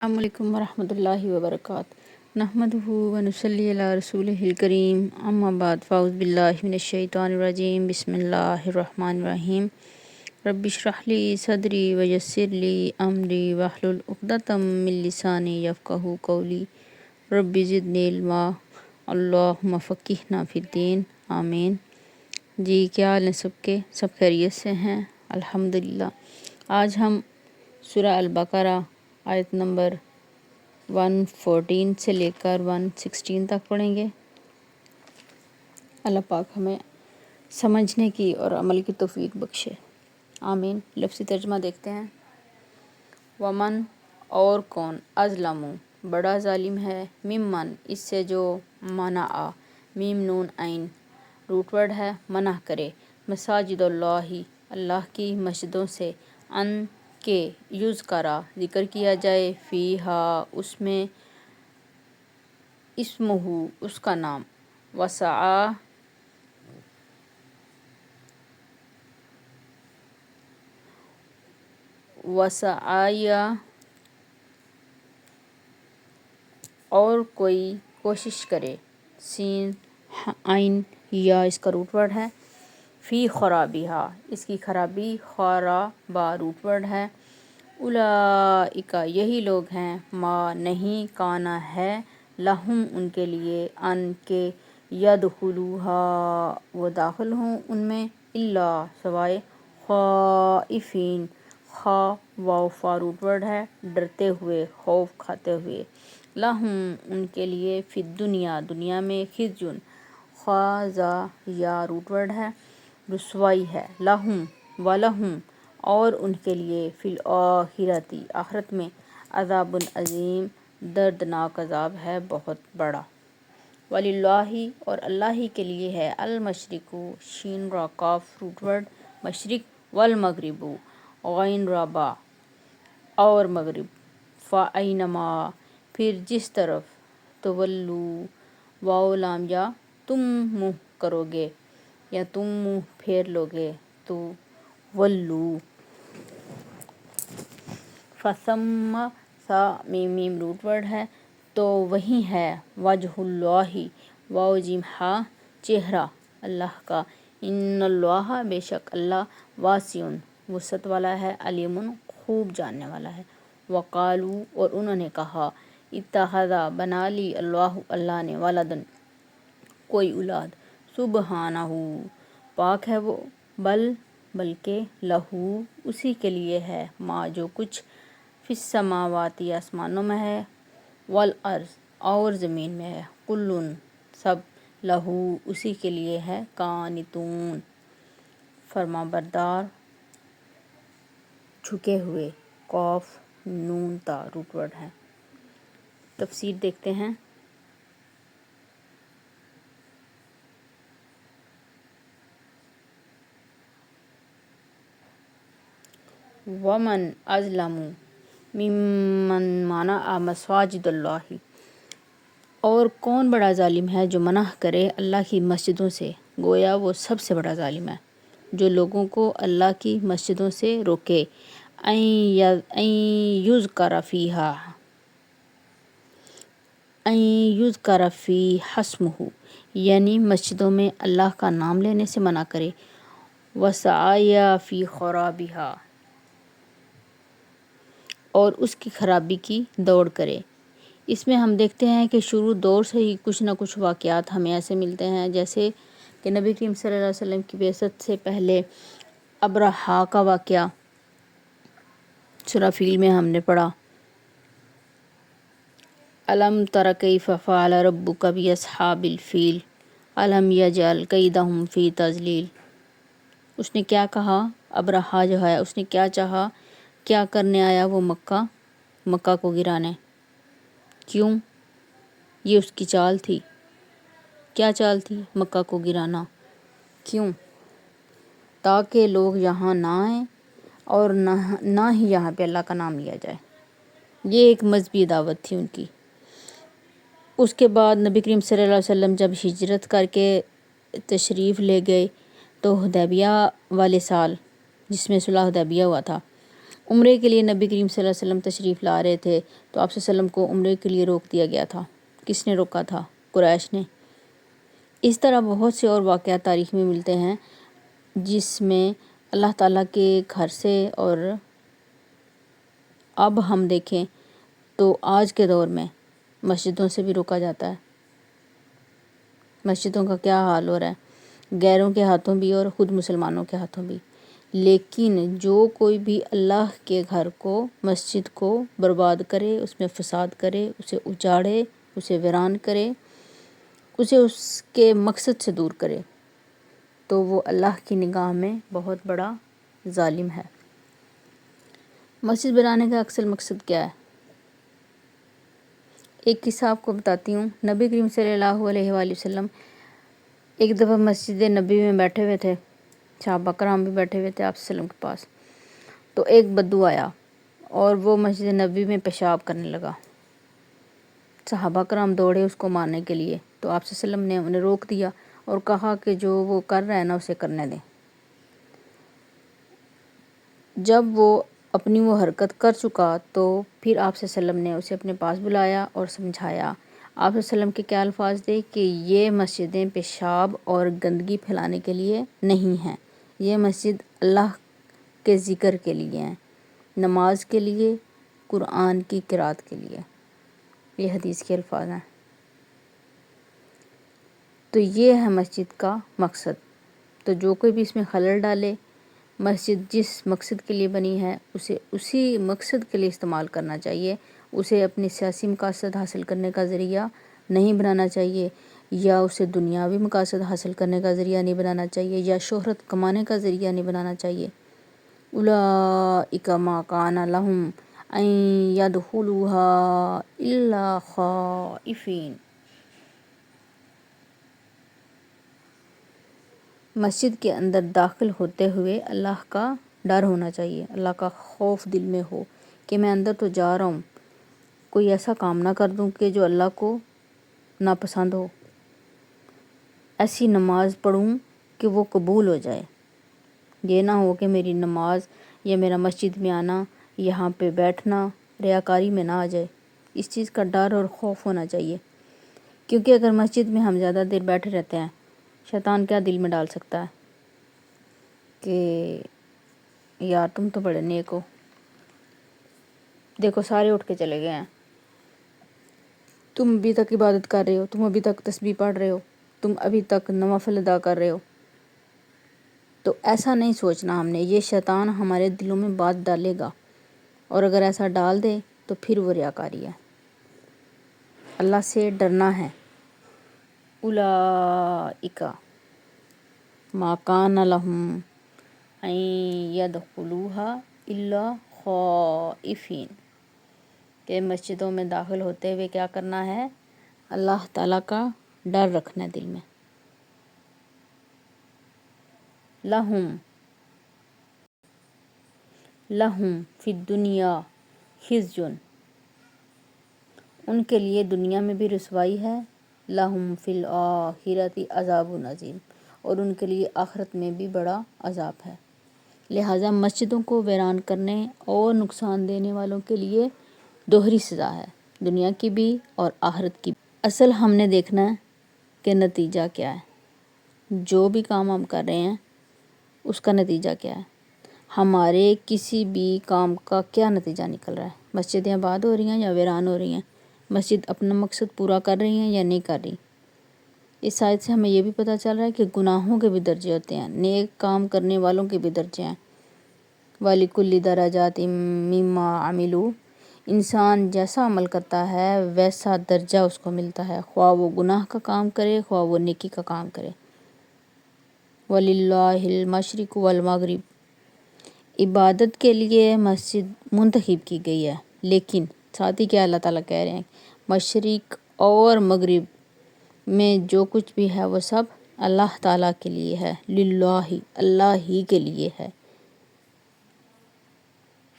السلام علیکم ورحمۃ اللہ وبرکاتہ نحمدہ ونصلی علی رسولہ الکریم اما بعد فاعوذ باللہ من الشیطان الرجیم بسم اللہ الرحمن الرحیم رب اشرح لی صدری ویسر لی امری واحلل عقدۃ من لسانی یفقہوا قولی رب زدنی علما اللہم فقہنا فی الدین آمین۔ جی کیا حال ہیں سب کے؟ سب خیریت سے ہیں الحمدللہ۔ آج ہم سورہ البقرہ آیت نمبر 114 سے لے کر 116 تک پڑھیں گے۔ اللہ پاک ہمیں سمجھنے کی اور عمل کی توفیق بخشے، آمین۔ لفظی ترجمہ دیکھتے ہیں۔ ومن اور کون، ازلم بڑا ظالم ہے، ممن اس سے جو منع میم نون عین روٹ ورڈ ہے منع کرے، مساجد اللہ اللہ کی مسجدوں سے، ان کے یذکرا ذکر کیا جائے، فیہا اس میں، اسمہ اس کا نام، وسعی اور کوئی کوشش کرے، سین عین یا اس کا روٹ ورڈ ہے، فی خرابیہا اس کی خرابی، خرابہ روٹ ورڈ ہے، اولئک یہی لوگ ہیں، ما نہیں کانا ہے، لہم ان کے لیے، ان کے یدخلوہا وہ داخل ہوں ان میں، الا سوائے، خائفین خا واو فا روٹ ورڈ ہے، ڈرتے ہوئے، خوف کھاتے ہوئے، لہم ان کے لیے، فی الدنیا دنیا میں، خزیٌ خا زا یا روٹ ورڈ ہے، رسوائی ہے، لہم ولہم اور ان کے لیے، فی الآخرۃ آخرت میں، عذاب عظیم دردناک عذاب ہے بہت بڑا، وللہ اور اللہ ہی کے لیے ہے، المشرق شین را کاف روٹ ورڈ مشرق، والمغرب غین را با اور مغرب، فأینما پھر جس طرف، تولو واو لام یا تم منہ کرو گے یا تم منہ پھیر لوگے، تو ولو فثم سا میم روٹ ورڈ ہے، تو وہی ہے، وجہ اللہ واو جیم ہا چہرہ اللہ کا، ان اللہ بے شک اللہ، واسع وسعت والا ہے، علیم خوب جاننے والا ہے، وقالو اور انہوں نے کہا، اتخذ بنا لی اللہ اللہ نے، ولدن کوئی اولاد، سبحانہ پاک ہے وہ، بلکہ لہو اسی کے لیے ہے، ما جو کچھ، فی السماوات آسمانوں میں ہے، والارض اور زمین میں ہے، کل سب، لہو اسی کے لیے ہے، قانتون فرما بردار، جھکے ہوئے، قاف نون تا روٹ ورڈ ہے۔ تفسیر دیکھتے ہیں۔ ومن ازلم ممن منع مساجد اللہ اور کون بڑا ظالم ہے جو منع کرے اللہ کی مسجدوں سے، گویا وہ سب سے بڑا ظالم ہے جو لوگوں کو اللہ کی مسجدوں سے روکے، این یذکر فیہا ان یذکر فیہا اسمہ یعنی مسجدوں میں اللہ کا نام لینے سے منع کرے، وسعی فی خرابیہا اور اس کی خرابی کی دوڑ کرے۔ اس میں ہم دیکھتے ہیں کہ شروع دور سے ہی کچھ نہ کچھ واقعات ہمیں ایسے ملتے ہیں، جیسے کہ نبی کریم صلی اللہ علیہ وسلم کی بعثت سے پہلے ابرہہ کا واقعہ سورہ فیل میں ہم نے پڑھا، الم تر کیف فعل ربک باصحاب الفیل الم یجعل کیدہم فی تضلیل۔ اس نے کیا کہا، ابرہہ جو ہے اس نے کیا چاہا، کیا کرنے آیا وہ مکہ کو گرانے، کیوں؟ یہ اس کی چال تھی۔ کیا چال تھی؟ مکہ کو گرانا۔ کیوں؟ تاکہ لوگ یہاں نہ آئیں اور نہ ہی یہاں پہ اللہ کا نام لیا جائے۔ یہ ایک مذہبی دعوت تھی ان کی۔ اس کے بعد نبی کریم صلی اللہ علیہ وسلم جب ہجرت کر کے تشریف لے گئے تو حدیبیہ والے سال، جس میں صلح حدیبیہ ہوا تھا، عمرے کے لیے نبی کریم صلی اللہ علیہ وسلم تشریف لا رہے تھے تو آپ صلی اللہ علیہ وسلم کو عمرے کے لیے روک دیا گیا تھا۔ کس نے روکا تھا؟ قریش نے۔ اس طرح بہت سے اور واقعات تاریخ میں ملتے ہیں جس میں اللہ تعالیٰ کے گھر سے، اور اب ہم دیکھیں تو آج کے دور میں مسجدوں سے بھی روکا جاتا ہے۔ مسجدوں کا کیا حال ہو رہا ہے، غیروں کے ہاتھوں بھی اور خود مسلمانوں کے ہاتھوں بھی۔ لیکن جو کوئی بھی اللہ کے گھر کو، مسجد کو برباد کرے، اس میں فساد کرے، اسے اجاڑے، اسے ویران کرے، اسے اس کے مقصد سے دور کرے، تو وہ اللہ کی نگاہ میں بہت بڑا ظالم ہے۔ مسجد بنانے کا اصل مقصد کیا ہے؟ ایک قصہ آپ کو بتاتی ہوں۔ نبی کریم صلی اللہ علیہ وآلہ وسلم ایک دفعہ مسجد نبی میں بیٹھے ہوئے تھے، صحابہ کرام بھی بیٹھے ہوئے تھے آپ صلی اللہ علیہ وسلم کے پاس، تو ایک بدو آیا اور وہ مسجد نبی میں پیشاب کرنے لگا۔ صحابہ کرام دوڑے اس کو مارنے کے لیے، تو آپ صلی اللہ علیہ وسلم نے انہیں روک دیا اور کہا کہ جو وہ کر رہا ہے نا اسے کرنے دیں۔ جب وہ اپنی وہ حرکت کر چکا تو پھر آپ صلی اللہ علیہ وسلم نے اسے اپنے پاس بلایا اور سمجھایا۔ آپ صلی اللہ علیہ وسلم کے کیا الفاظ تھے کہ یہ مسجدیں پیشاب اور گندگی پھیلانے کے لیے نہیں ہیں، یہ مسجد اللہ کے ذکر کے لیے ہیں، نماز کے لیے، قرآن کی قرات کے لیے۔ یہ حدیث کے الفاظ ہیں۔ تو یہ ہے مسجد کا مقصد۔ تو جو کوئی بھی اس میں خلل ڈالے، مسجد جس مقصد کے لیے بنی ہے اسے اسی مقصد کے لیے استعمال کرنا چاہیے، اسے اپنے سیاسی مقاصد حاصل کرنے کا ذریعہ نہیں بنانا چاہیے، یا اسے دنیاوی مقاصد حاصل کرنے کا ذریعہ نہیں بنانا چاہیے، یا شہرت کمانے کا ذریعہ نہیں بنانا چاہیے۔ اولئک ما کان لہم ان یدخلوها الا خائفین۔ مسجد کے اندر داخل ہوتے ہوئے اللہ کا ڈر ہونا چاہیے، اللہ کا خوف دل میں ہو کہ میں اندر تو جا رہا ہوں، کوئی ایسا کام نہ کر دوں کہ جو اللہ کو ناپسند ہو، ایسی نماز پڑھوں کہ وہ قبول ہو جائے۔ یہ نہ ہو کہ میری نماز یا میرا مسجد میں آنا، یہاں پہ بیٹھنا ریاکاری میں نہ آ جائے۔ اس چیز کا ڈر اور خوف ہونا چاہیے، کیونکہ اگر مسجد میں ہم زیادہ دیر بیٹھے رہتے ہیں، شیطان کیا دل میں ڈال سکتا ہے کہ یار تم تو بڑے نیک ہو، دیکھو سارے اٹھ کے چلے گئے ہیں، تم ابھی تک عبادت کر رہے ہو، تم ابھی تک تسبیح پڑھ رہے ہو، تم ابھی تک نوافل ادا کر رہے ہو۔ تو ایسا نہیں سوچنا ہم نے، یہ شیطان ہمارے دلوں میں بات ڈالے گا، اور اگر ایسا ڈال دے تو پھر وہ ریاکاری ہے۔ اللہ سے ڈرنا ہے۔ اولئک ما کان لہم ان یدخلوها الا خائفین، کہ مسجدوں میں داخل ہوتے ہوئے کیا کرنا ہے؟ اللہ تعالیٰ کا ڈر رکھنا ہے دل میں۔ لہم فی الدنیا خزی، ان کے لیے دنیا میں بھی رسوائی ہے، لہم فی الآخرۃ عذاب عظیم، اور ان کے لیے آخرت میں بھی بڑا عذاب ہے۔ لہٰذا مسجدوں کو ویران کرنے اور نقصان دینے والوں کے لیے دوہری سزا ہے، دنیا کی بھی اور آخرت کی بھی۔ اصل ہم نے دیکھنا ہے کہ نتیجہ کیا ہے، جو بھی کام ہم کر رہے ہیں اس کا نتیجہ کیا ہے، ہمارے کسی بھی کام کا کیا نتیجہ نکل رہا ہے، مسجدیں آباد ہو رہی ہیں یا ویران ہو رہی ہیں، مسجد اپنا مقصد پورا کر رہی ہیں یا نہیں کر رہی۔ اس آیت سے ہمیں یہ بھی پتہ چل رہا ہے کہ گناہوں کے بھی درجے ہوتے ہیں، نیک کام کرنے والوں کے بھی درجے ہیں۔ وَلِكُلِّ دَرَجَاتٍ مِّمَّا عَمِلُوا، انسان جیسا عمل کرتا ہے ویسا درجہ اس کو ملتا ہے، خواہ وہ گناہ کا کام کرے خواہ وہ نیکی کا کام کرے۔ وَلِلَّهِ الْمَشْرِقُ وَالْمَغْرِبُ، عبادت کے لیے مسجد منتخب کی گئی ہے، لیکن ساتھ ہی کیا اللہ تعالیٰ کہہ رہے ہیں، مشرق اور مغرب میں جو کچھ بھی ہے وہ سب اللہ تعالیٰ کے لیے ہے، للہ، اللہ ہی کے لیے ہے۔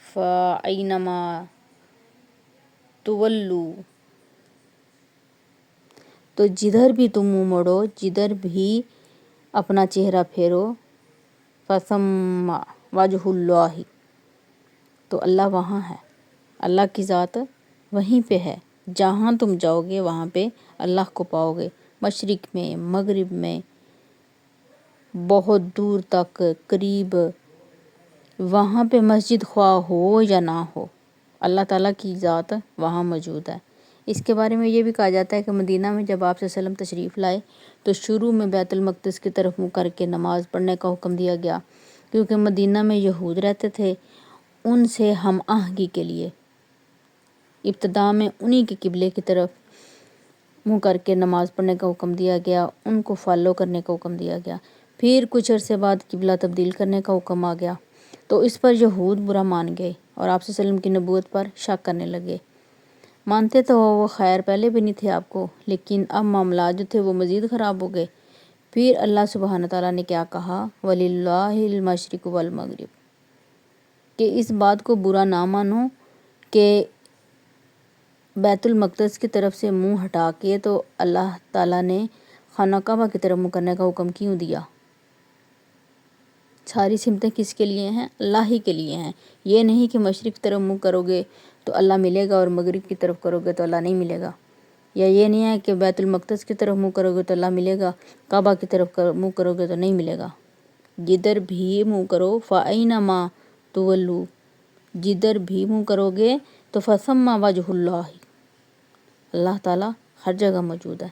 فَأَيْنَمَا تُوَلُّوا، تو جدھر بھی تم منہ موڑو، جدھر بھی اپنا چہرہ پھیرو، فَثَمَّ وَجْهُ اللَّهِ، تو اللہ وہاں ہے، اللہ کی ذات وہیں پہ ہے، جہاں تم جاؤ گے وہاں پہ اللہ کو پاؤ گے، مشرق میں، مغرب میں، بہت دور تک، قریب، وہاں پہ مسجد خواہ ہو یا نہ ہو، اللہ تعالیٰ کی ذات وہاں موجود ہے۔ اس کے بارے میں یہ بھی کہا جاتا ہے کہ مدینہ میں جب آپ صلی اللہ علیہ وسلم تشریف لائے تو شروع میں بیت المقدس کی طرف منہ کر کے نماز پڑھنے کا حکم دیا گیا، کیونکہ مدینہ میں یہود رہتے تھے، ان سے ہم آہنگی کے لیے ابتدا میں انہی کے قبلے کی طرف منہ کر کے نماز پڑھنے کا حکم دیا گیا، ان کو فالو کرنے کا حکم دیا گیا۔ پھر کچھ عرصے بعد قبلہ تبدیل کرنے کا حکم آ گیا، تو اس پر یہود برا مان گئے اور آپ صلی اللہ علیہ وسلم کی نبوت پر شک کرنے لگے۔ مانتے تو وہ خیر پہلے بھی نہیں تھے آپ کو، لیکن اب معاملات جو تھے وہ مزید خراب ہو گئے۔ پھر اللہ سبحانہ تعالیٰ نے کیا کہا، وَلِلَّهِ الْمَشْرِقُ وَالْمَغْرِبُ، کہ اس بات کو برا نہ مانو کہ بیت المقدس کی طرف سے منہ ہٹا کے تو اللہ تعالیٰ نے خانہ کعبہ کی طرف منہ کرنے کا حکم کیوں دیا؟ ساری سمتیں کس کے لیے ہیں؟ اللہ ہی کے لیے ہیں۔ یہ نہیں کہ مشرق کی طرف منہ کرو گے تو اللہ ملے گا اور مغرب کی طرف کرو گے تو اللہ نہیں ملے گا، یا یہ نہیں ہے کہ بیت المقدس کی طرف منہ کرو گے تو اللہ ملے گا، کعبہ کی طرف منہ کرو گے تو نہیں ملے گا۔ جدھر بھی منہ کرو فَأَيْنَمَا تُوَلُّوا، جدھر بھی منہ کرو گے تو فَثَمَّ وَجْهُ اللَّهِ، اللہ تعالیٰ ہر جگہ موجود ہے۔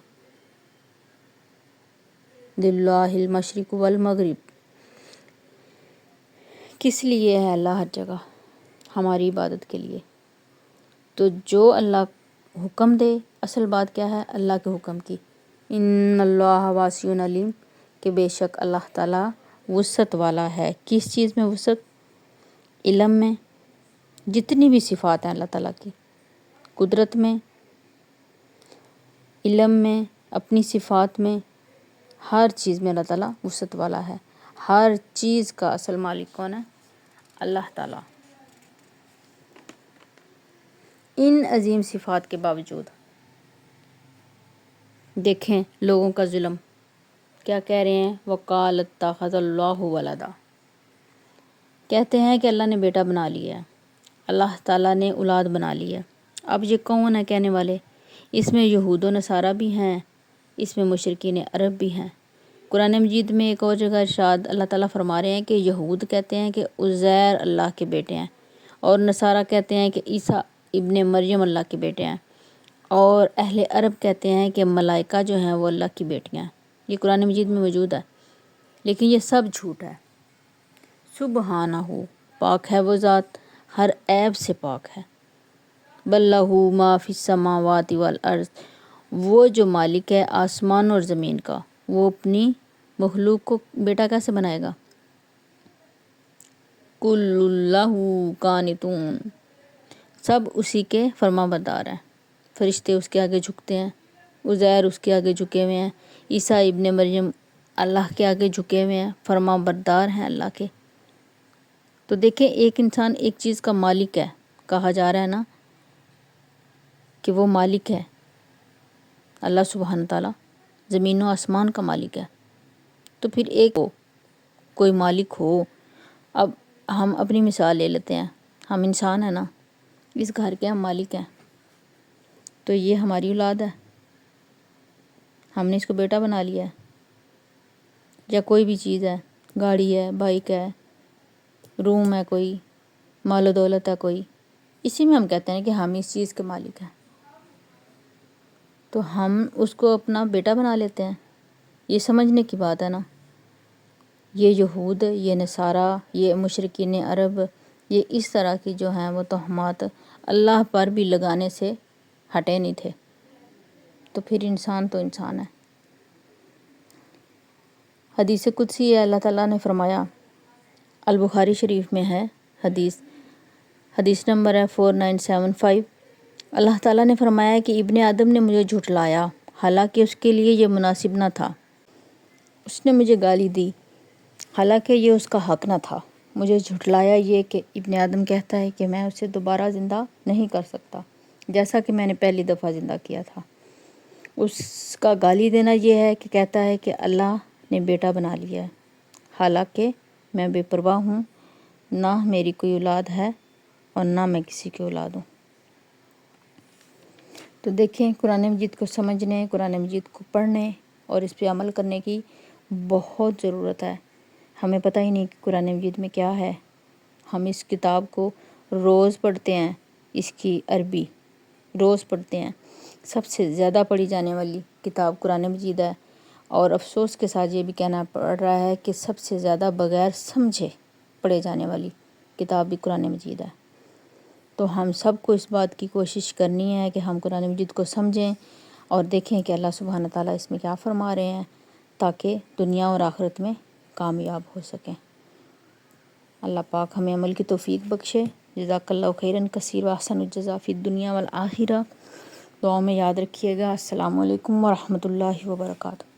لِلَّهِ الْمَشْرِقُ وَالْمَغْرِبُ، کس لیے ہے اللہ ہر جگہ؟ ہماری عبادت کے لیے۔ تو جو اللہ حکم دے، اصل بات کیا ہے؟ اللہ کے حکم کی، ان اللہ واسع علیم، کہ بے شک اللہ تعالیٰ وسعت والا ہے۔ کس چیز میں وسعت؟ علم میں، جتنی بھی صفات ہیں اللہ تعالیٰ کی، قدرت میں، علم میں، اپنی صفات میں، ہر چیز میں اللہ تعالیٰ وسعت والا ہے۔ ہر چیز کا اصل مالک کون ہے؟ اللہ تعالیٰ۔ ان عظیم صفات کے باوجود دیکھیں لوگوں کا ظلم، کیا کہہ رہے ہیں؟ وَقَالَ اتَّخَذَ اللَّهُ وَلَدًا، کہتے ہیں کہ اللہ نے بیٹا بنا لیا ہے، اللہ تعالیٰ نے اولاد بنا لی ہے۔ اب یہ کون ہے کہنے والے؟ اس میں یہود و نصارہ بھی ہیں، اس میں مشرکین عرب بھی ہیں۔ قرآن مجید میں ایک اور جگہ ارشاد اللہ تعالیٰ فرما رہے ہیں کہ یہود کہتے ہیں کہ عزیر اللہ کے بیٹے ہیں، اور نصارہ کہتے ہیں کہ عیسیٰ ابن مریم اللہ کے بیٹے ہیں، اور اہل عرب کہتے ہیں کہ ملائکہ جو ہیں وہ اللہ کی بیٹیاں ہیں۔ یہ قرآن مجید میں موجود ہے، لیکن یہ سب جھوٹ ہے۔ سبحانہ، پاک ہے وہ ذات، ہر عیب سے پاک ہے۔ بل لہ ما فی السماوات والارض، وہ جو مالک ہے آسمان اور زمین کا، وہ اپنی مخلوق کو بیٹا کیسے بنائے گا؟ کل لہ قانتون، سب اسی کے فرما بردار ہیں۔ فرشتے اس کے آگے جھکتے ہیں، عزیر اس کے آگے جھکے ہوئے ہیں، عیسیٰ ابن مریم اللہ کے آگے جھکے ہوئے ہیں، فرما بردار ہیں اللہ کے۔ تو دیکھیں ایک انسان ایک چیز کا مالک ہے، کہا جا رہا ہے نا کہ وہ مالک ہے، اللہ سبحانہ تعالیٰ زمین و آسمان کا مالک ہے، تو پھر ایک کوئی مالک ہو۔ اب ہم اپنی مثال لے لیتے ہیں، ہم انسان ہیں نا، اس گھر کے ہم مالک ہیں، تو یہ ہماری اولاد ہے، ہم نے اس کو بیٹا بنا لیا ہے، یا کوئی بھی چیز ہے، گاڑی ہے، بائک ہے، روم ہے، کوئی مال و دولت ہے کوئی، اسی میں ہم کہتے ہیں کہ ہم اس چیز کے مالک ہیں، تو ہم اس کو اپنا بیٹا بنا لیتے ہیں۔ یہ سمجھنے کی بات ہے نا۔ یہ یہود، یہ نصارہ، یہ مشرکین عرب، یہ اس طرح کی جو ہیں وہ تہمات اللہ پر بھی لگانے سے ہٹے نہیں تھے، تو پھر انسان تو انسان ہے۔ حدیث قدسی ہے، اللہ تعالیٰ نے فرمایا، البخاری شریف میں ہے حدیث نمبر ہے 4975، اللہ تعالیٰ نے فرمایا کہ ابن آدم نے مجھے جھٹلایا، حالانکہ اس کے لیے یہ مناسب نہ تھا، اس نے مجھے گالی دی، حالانکہ یہ اس کا حق نہ تھا۔ مجھے جھٹلایا یہ کہ ابن آدم کہتا ہے کہ میں اسے دوبارہ زندہ نہیں کر سکتا، جیسا کہ میں نے پہلی دفعہ زندہ کیا تھا۔ اس کا گالی دینا یہ ہے کہ کہتا ہے کہ اللہ نے بیٹا بنا لیا ہے، حالانکہ میں بے پرواہ ہوں، نہ میری کوئی اولاد ہے اور نہ میں کسی کی اولاد ہوں۔ تو دیکھیں قرآن مجید کو سمجھنے، قرآن مجید کو پڑھنے اور اس پہ عمل کرنے کی بہت ضرورت ہے۔ ہمیں پتہ ہی نہیں کہ قرآن مجید میں کیا ہے۔ ہم اس کتاب کو روز پڑھتے ہیں، اس کی عربی روز پڑھتے ہیں۔ سب سے زیادہ پڑھی جانے والی کتاب قرآن مجید ہے، اور افسوس کے ساتھ یہ بھی کہنا پڑ رہا ہے کہ سب سے زیادہ بغیر سمجھے پڑھے جانے والی کتاب بھی قرآن مجید ہے۔ تو ہم سب کو اس بات کی کوشش کرنی ہے کہ ہم قرآن مجید کو سمجھیں اور دیکھیں کہ اللہ سبحانہ تعالیٰ اس میں کیا فرما رہے ہیں، تاکہ دنیا اور آخرت میں کامیاب ہو سکیں۔ اللہ پاک ہمیں عمل کی توفیق بخشے۔ جزاک اللہ خیرن کثیر و احسن الجزا فی الدنیا والآخرہ۔ دعاؤں میں یاد رکھیے گا۔ السلام علیکم ورحمۃ اللہ وبرکاتہ۔